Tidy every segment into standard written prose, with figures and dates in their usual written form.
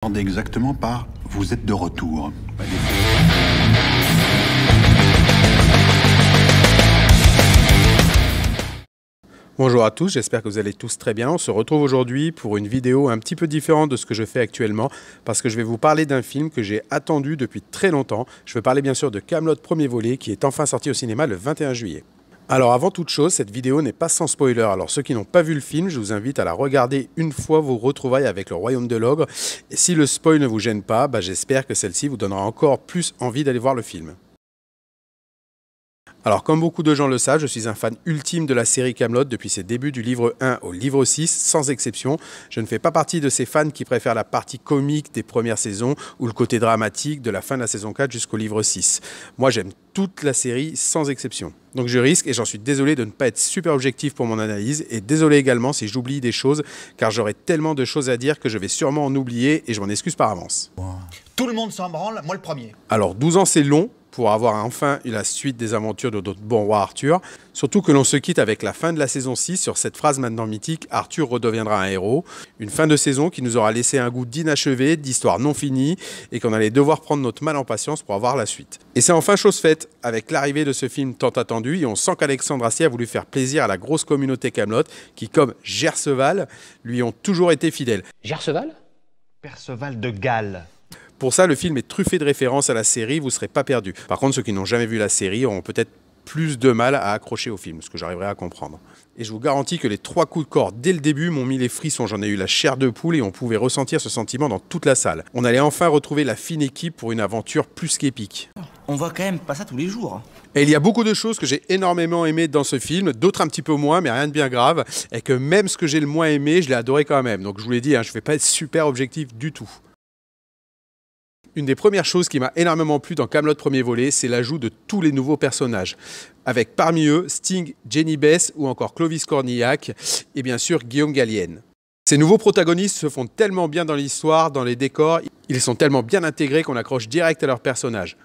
Entendez exactement par « vous êtes de retour ». Bonjour à tous, j'espère que vous allez tous très bien. On se retrouve aujourd'hui pour une vidéo un petit peu différente de ce que je fais actuellement parce que je vais vous parler d'un film que j'ai attendu depuis très longtemps. Je veux parler bien sûr de Kaamelott premier volet qui est enfin sorti au cinéma le 21 juillet. Alors avant toute chose, cette vidéo n'est pas sans spoiler. Alors ceux qui n'ont pas vu le film, je vous invite à la regarder une fois vos retrouvailles avec le Royaume de l'Ogre. Et si le spoil ne vous gêne pas, j'espère que celle-ci vous donnera encore plus envie d'aller voir le film. Alors comme beaucoup de gens le savent, je suis un fan ultime de la série Kaamelott depuis ses débuts du livre 1 au livre 6, sans exception. Je ne fais pas partie de ces fans qui préfèrent la partie comique des premières saisons ou le côté dramatique de la fin de la saison 4 jusqu'au livre 6. Moi j'aime toute la série sans exception. Donc je risque, et j'en suis désolé de ne pas être super objectif pour mon analyse, et désolé également si j'oublie des choses, car j'aurai tellement de choses à dire que je vais sûrement en oublier, et je m'en excuse par avance. Tout le monde s'en branle, moi le premier. Alors 12 ans c'est long, pour avoir enfin eu la suite des aventures de notre bon roi Arthur. Surtout que l'on se quitte avec la fin de la saison 6 sur cette phrase maintenant mythique « Arthur redeviendra un héros ». Une fin de saison qui nous aura laissé un goût d'inachevé, d'histoire non finie et qu'on allait devoir prendre notre mal en patience pour avoir la suite. Et c'est enfin chose faite avec l'arrivée de ce film tant attendu et on sent qu'Alexandre Astier a voulu faire plaisir à la grosse communauté Kaamelott qui, comme Gerceval, lui ont toujours été fidèles. Gerceval ? Perceval de Galles. Pour ça, le film est truffé de références à la série, vous ne serez pas perdus. Par contre, ceux qui n'ont jamais vu la série auront peut-être plus de mal à accrocher au film, ce que j'arriverai à comprendre. Et je vous garantis que les 3 coups de corps dès le début m'ont mis les frissons. J'en ai eu la chair de poule et on pouvait ressentir ce sentiment dans toute la salle. On allait enfin retrouver la fine équipe pour une aventure plus qu'épique. On voit quand même pas ça tous les jours. Et il y a beaucoup de choses que j'ai énormément aimées dans ce film, d'autres un petit peu moins, mais rien de bien grave. Et que même ce que j'ai le moins aimé, je l'ai adoré quand même. Donc je vous l'ai dit, je ne vais pas être super objectif du tout. Une des premières choses qui m'a énormément plu dans Kaamelott premier volet, c'est l'ajout de tous les nouveaux personnages. Avec parmi eux Sting, Jenny Bess ou encore Clovis Cornillac et bien sûr Guillaume Gallienne. Ces nouveaux protagonistes se font tellement bien dans l'histoire, dans les décors, ils sont tellement bien intégrés qu'on accroche direct à leurs personnages.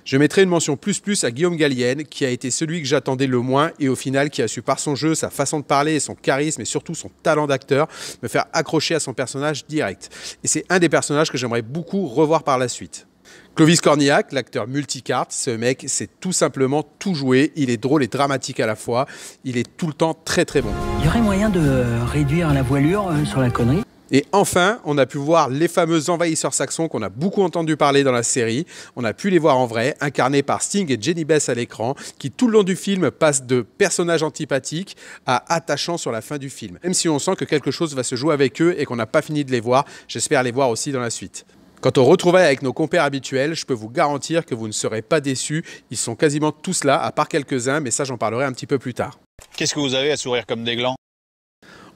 Je mettrai une mention plus à Guillaume Gallienne, qui a été celui que j'attendais le moins et au final qui a su par son jeu, sa façon de parler, son charisme et surtout son talent d'acteur me faire accrocher à son personnage direct. Et c'est un des personnages que j'aimerais beaucoup revoir par la suite. Clovis Cornillac, l'acteur multicarte, ce mec sait tout simplement tout jouer, il est drôle et dramatique à la fois, il est tout le temps très bon. Il y aurait moyen de réduire la voilure sur la connerie ? Et enfin, on a pu voir les fameux envahisseurs saxons qu'on a beaucoup entendu parler dans la série. On a pu les voir en vrai, incarnés par Sting et Jenny Bess à l'écran, qui tout le long du film passent de personnages antipathiques à attachants sur la fin du film. Même si on sent que quelque chose va se jouer avec eux et qu'on n'a pas fini de les voir, j'espère les voir aussi dans la suite. Quant aux retrouvailles avec nos compères habituels, je peux vous garantir que vous ne serez pas déçus. Ils sont quasiment tous là, à part quelques-uns, mais ça j'en parlerai un petit peu plus tard. Qu'est-ce que vous avez à sourire comme des glands ?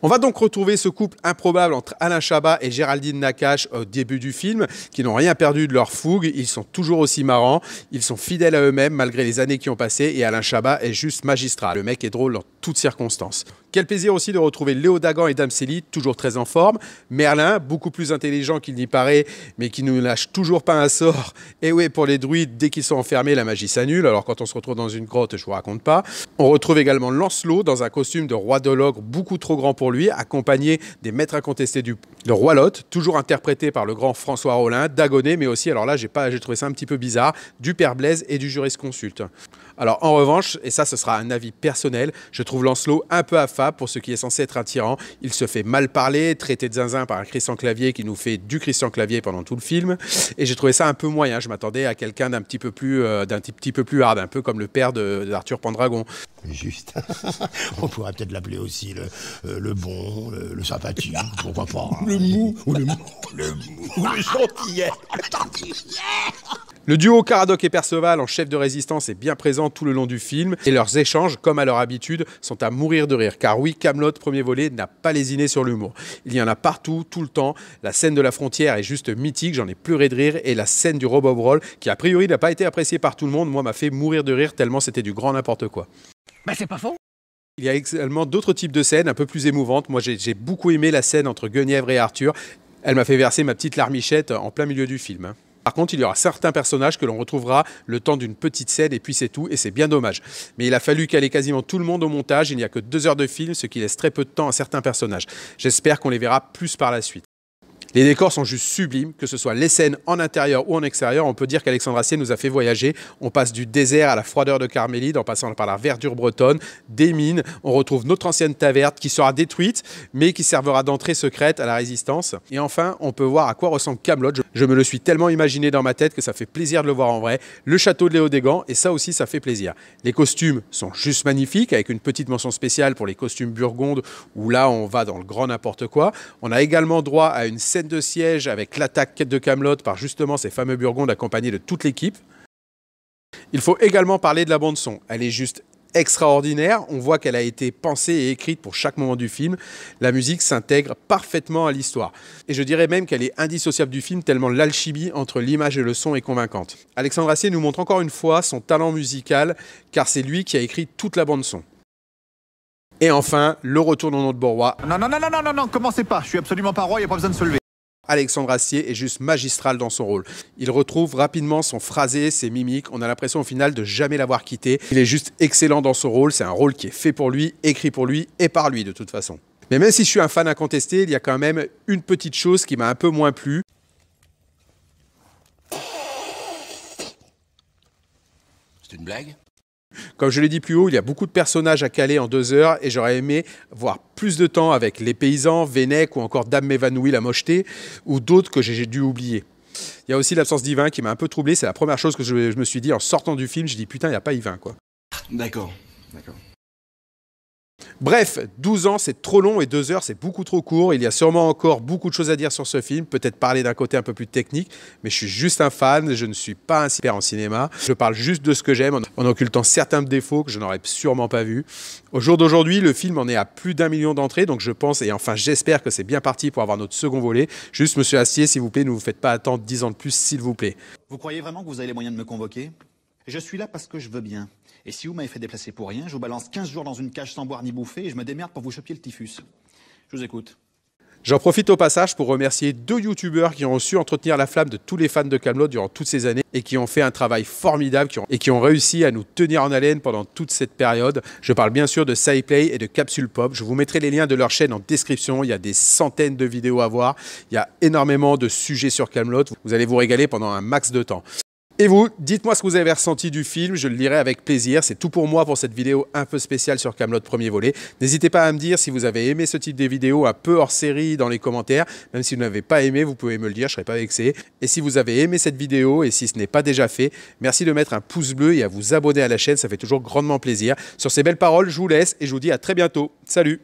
On va donc retrouver ce couple improbable entre Alain Chabat et Géraldine Nakache au début du film, qui n'ont rien perdu de leur fougue, ils sont toujours aussi marrants, ils sont fidèles à eux-mêmes malgré les années qui ont passé et Alain Chabat est juste magistral. Le mec est drôle dans toutes circonstances. Quel plaisir aussi de retrouver Léo Dagan et Dame Célie, toujours très en forme. Merlin, beaucoup plus intelligent qu'il n'y paraît, mais qui ne lâche toujours pas un sort. Et oui, pour les druides, dès qu'ils sont enfermés, la magie s'annule. Alors quand on se retrouve dans une grotte, je vous raconte pas. On retrouve également Lancelot dans un costume de roi de l'ogre beaucoup trop grand pour lui, accompagné des maîtres incontestés le roi Lot, toujours interprété par le grand François Rollin, Dagonet, mais aussi, alors là, j'ai trouvé ça un petit peu bizarre, du Père Blaise et du jurisconsulte. Alors en revanche, et ça ce sera un avis personnel, je trouve Lancelot un peu affable pour ce qui est censé être un tyran. Il se fait mal parler, traité de zinzin par un Christian Clavier qui nous fait du Christian Clavier pendant tout le film. Et j'ai trouvé ça un peu moyen, je m'attendais à quelqu'un d'un petit peu plus hard, un peu comme le père d'Arthur Pendragon. Juste. On pourrait peut-être l'appeler aussi le bon, le sympathique, pourquoi pas. Le mou. Le gentillet. Le duo Caradoc et Perceval en chef de résistance est bien présent tout le long du film et leurs échanges, comme à leur habitude, sont à mourir de rire. Car oui, Kaamelott premier volet n'a pas lésiné sur l'humour. Il y en a partout, tout le temps. La scène de la frontière est juste mythique, j'en ai pleuré de rire. Et la scène du Robobrol, qui a priori n'a pas été appréciée par tout le monde, moi m'a fait mourir de rire tellement c'était du grand n'importe quoi. C'est pas faux. Il y a également d'autres types de scènes un peu plus émouvantes. Moi j'ai beaucoup aimé la scène entre Guenièvre et Arthur. Elle m'a fait verser ma petite larmichette en plein milieu du film. Par contre, il y aura certains personnages que l'on retrouvera le temps d'une petite scène et puis c'est tout, et c'est bien dommage. Mais il a fallu caler quasiment tout le monde au montage, il n'y a que 2 heures de film, ce qui laisse très peu de temps à certains personnages. J'espère qu'on les verra plus par la suite. Les décors sont juste sublimes, que ce soit les scènes en intérieur ou en extérieur. On peut dire qu'Alexandre Astier nous a fait voyager. On passe du désert à la froideur de Carmélide, en passant par la verdure bretonne, des mines. On retrouve notre ancienne taverne qui sera détruite, mais qui servira d'entrée secrète à la résistance. Et enfin, on peut voir à quoi ressemble Kaamelott. Je me le suis tellement imaginé dans ma tête que ça fait plaisir de le voir en vrai. Le château de Léo Desgans, et ça aussi, ça fait plaisir. Les costumes sont juste magnifiques, avec une petite mention spéciale pour les costumes Burgonde, où là, on va dans le grand n'importe quoi. On a également droit à une scène de siège avec l'attaque de Kaamelott par justement ces fameux Burgondes accompagnés de toute l'équipe. Il faut également parler de la bande-son. Elle est juste extraordinaire. On voit qu'elle a été pensée et écrite pour chaque moment du film. La musique s'intègre parfaitement à l'histoire. Et je dirais même qu'elle est indissociable du film tellement l'alchimie entre l'image et le son est convaincante. Alexandre Astier nous montre encore une fois son talent musical, car c'est lui qui a écrit toute la bande-son. Et enfin, le retour dans notre beau roi. Non, commencez pas, je suis absolument pas roi, il n'y a pas besoin de se lever. Alexandre Astier est juste magistral dans son rôle. Il retrouve rapidement son phrasé, ses mimiques. On a l'impression au final de jamais l'avoir quitté. Il est juste excellent dans son rôle. C'est un rôle qui est fait pour lui, écrit pour lui et par lui de toute façon. Mais même si je suis un fan incontesté, il y a quand même une petite chose qui m'a un peu moins plu. C'est une blague? Comme je l'ai dit plus haut, il y a beaucoup de personnages à caler en 2 heures et j'aurais aimé voir plus de temps avec les paysans, Vénèque ou encore Dame m'évanouit, la mocheté, ou d'autres que j'ai dû oublier. Il y a aussi l'absence d'Yvain qui m'a un peu troublé. C'est la première chose que je me suis dit en sortant du film. Je dis putain, il n'y a pas Yvain quoi. D'accord. Bref, 12 ans, c'est trop long et 2 heures, c'est beaucoup trop court. Il y a sûrement encore beaucoup de choses à dire sur ce film, peut-être parler d'un côté un peu plus technique, mais je suis juste un fan, je ne suis pas un expert en cinéma. Je parle juste de ce que j'aime en occultant certains défauts que je n'aurais sûrement pas vus. Au jour d'aujourd'hui, le film en est à plus d'1 million d'entrées, donc je pense et enfin j'espère que c'est bien parti pour avoir notre second volet. Juste, monsieur Astier, s'il vous plaît, ne vous faites pas attendre 10 ans de plus, s'il vous plaît. Vous croyez vraiment que vous avez les moyens de me convoquer? Je suis là parce que je veux bien. Et si vous m'avez fait déplacer pour rien, je vous balance 15 jours dans une cage sans boire ni bouffer et je me démerde pour vous choper le typhus. Je vous écoute. J'en profite au passage pour remercier 2 youtubeurs qui ont su entretenir la flamme de tous les fans de Kaamelott durant toutes ces années et qui ont fait un travail formidable et qui ont réussi à nous tenir en haleine pendant toute cette période. Je parle bien sûr de SciPlay et de Capsule Pop. Je vous mettrai les liens de leur chaîne en description. Il y a des centaines de vidéos à voir. Il y a énormément de sujets sur Kaamelott. Vous allez vous régaler pendant un max de temps. Et vous, dites-moi ce que vous avez ressenti du film, je le lirai avec plaisir. C'est tout pour moi pour cette vidéo un peu spéciale sur Kaamelott premier volet. N'hésitez pas à me dire si vous avez aimé ce type de vidéo un peu hors série dans les commentaires. Même si vous n'avez pas aimé, vous pouvez me le dire, je ne serai pas vexé. Et si vous avez aimé cette vidéo et si ce n'est pas déjà fait, merci de mettre un pouce bleu et à vous abonner à la chaîne, ça fait toujours grandement plaisir. Sur ces belles paroles, je vous laisse et je vous dis à très bientôt. Salut!